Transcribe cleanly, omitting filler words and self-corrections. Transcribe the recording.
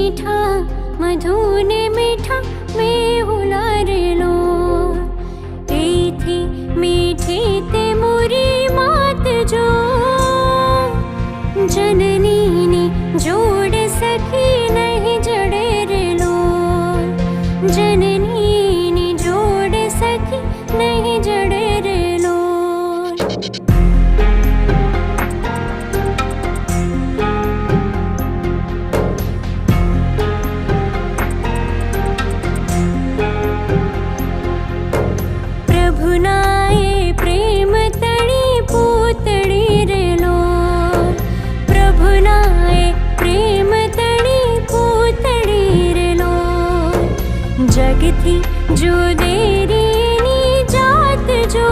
मीठा मधुने मीठा मेहुला रेलो एथी मीठी ते मोरी मात जो जननी नी जोड़ सखी नहीं जड़े रेलो जननी नी जोड़ सखी नहीं जड़े रेलो। प्रभुनाए प्रेम तड़ी पूतड़ी रेलो प्रभुनाए प्रेम तड़ी पूतड़ी रेलो जगथी जो देरी नी जात जो